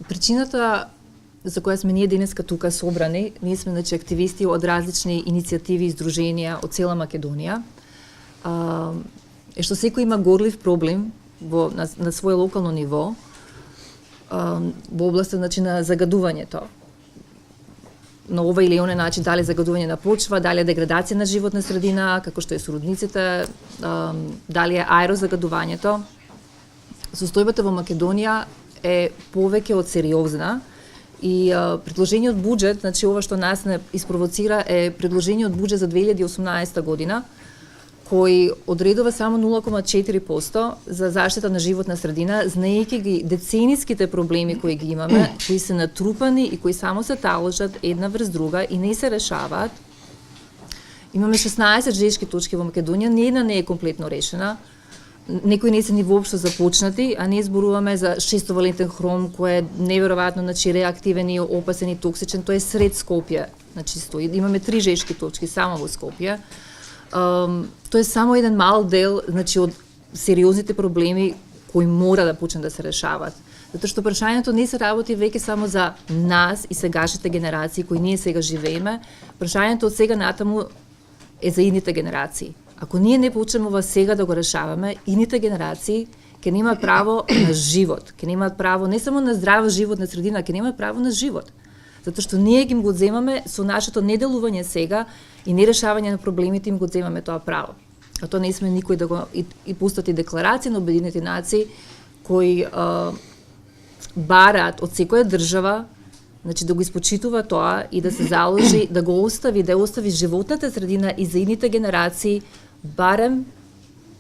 Причината за која сме ние денеска тука собрани, ние сме значи активисти од различни иницијативи и здруженија од цела Македонија, е што секој има горлив проблем на свое локално ниво во областа значи на загадувањето. На ова или оне начин, дали загадување на почва, дали е деградација на животна средина, како што е со рудниците, дали е аерозагадувањето. Состојбата во Македонија е повеќе од сериозна и предложениот буџет, значи ова што нас не испровоцира е предложениот буџет за 2018 година, кој одредува само 0,4% за заштита на животна средина, знаејќи ги децениските проблеми кои ги имаме, кои се натрупани и кои само се таложат една врз друга и не се решаваат. Имаме 16 жешки точки во Македонија, ниедна не е комплетно решена. Некои не се ни воопшто започнати, а ние зборуваме за 6-валентен хром кој е неверојатно значи реактивен и опасен и токсичен, тој е сред Скопје. Значи стои, имаме 3 жешки точки само во Скопје. Тоа е само еден мал дел значи од сериозните проблеми кои мора да почнат да се решават. Затоа што прашањето не се работи веќе само за нас и сегашните генерации кои ние сега живееме, прашањето од сега натаму е за идните генерации. Ако ние не почнеме ова сега да го решаваме, идните генерации ќе немаат право на живот, ќе немаат право не само на здрава животна средина, ќе немаат право на живот. Затоа што ние ги го земаме со нашето неделување сега и нерешавање на проблемите им го земаме тоа право. А тоа не сме никој да го и пустати декларација на Обединетите нации кои бараат од секоја држава значи да го испочитува тоа и да се заложи да го остави, да остави животната средина и за идните генерации барем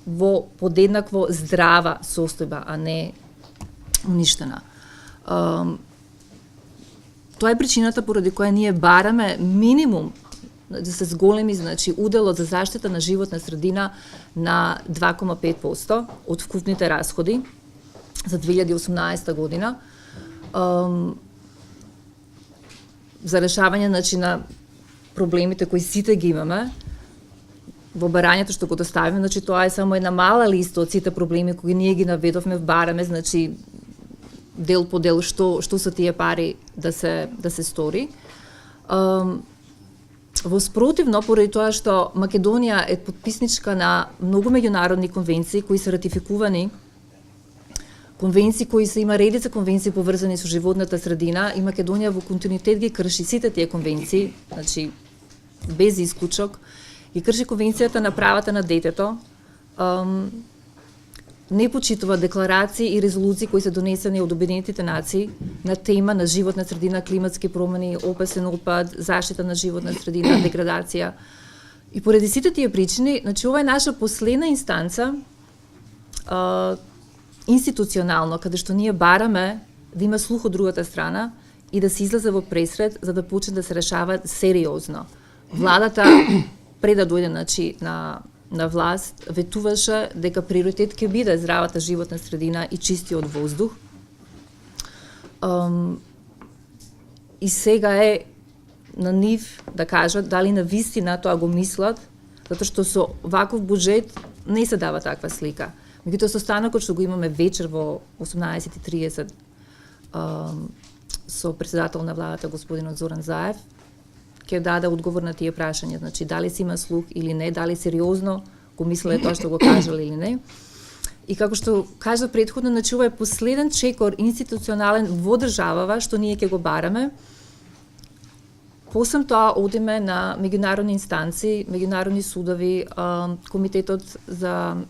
во подеднакво здрава состојба, а не уништена. Тоа е причината поради која ние бараме минимум да се зголеми значи уделот за заштита на животна средина на 2,5% од вкупните расходи за 2018 година. За решавање значи на проблемите кои сите ги имаме во барањето што го доставиме, значи тоа е само една мала листа од сите проблеми кои ние ги наведовме, бараме значи дел по дел што се тие пари да се стори. Во спротивно, поради тоа што Македонија е потписничка на многу меѓународни конвенции кои се ратификувани, конвенции кои се има редица конвенции поврзани со животната средина и Македонија во континуитет ги крши сите тие конвенции, значи без исклучок, и крши конвенцијата на правата на детето, не почитува декларации и резолуции кои се донесени од Обединетите нации на тема на животна средина, климатски промени, опасен отпад, заштита на животна средина, деградација. И поради сите тие причини, значи ова е наша последна инстанца институционално, каде што ние бараме да има слух од другата страна и да се излезе во пресред за да почне да се решава сериозно. Владата пред да дојде значи на власт ветуваше дека приоритет ќе биде здравата животна средина и чистиот воздух. И сега е на нив да кажат дали на вистина тоа го мислат, затоа што со ваков буџет не се дава таква слика. Меѓутоа состанокот што го имаме вечер во 18:30 со председател на владата господинот Зоран Заев ќе даде одговор на тие прашања, значи дали се има слух или не, дали сериозно го мислеле тоа што го кажале или не. И како што кажа претходно, значи ова е последен чекор институционален во државава што ние ќе го бараме. Посем тоа одиме на меѓународни инстанции, меѓународни судови, комитетот за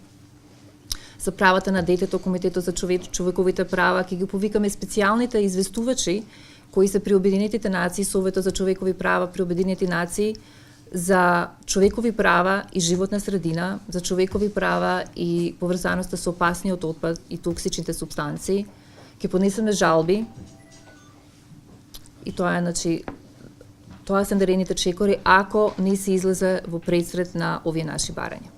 правата на детето, комитетот за човековите права, ќе ги повикаме специјалните известувачи кои се при Обединетите нации, Советот за човекови права при Обединети нации, за човекови права и животна средина, за човекови права и поврзаноста со опасниот отпад и токсичните супстанции. Ќе поднесеме жалби и тоа е, значи, тоа се наредните чекори ако не се излезе во пресред на овие наши барања.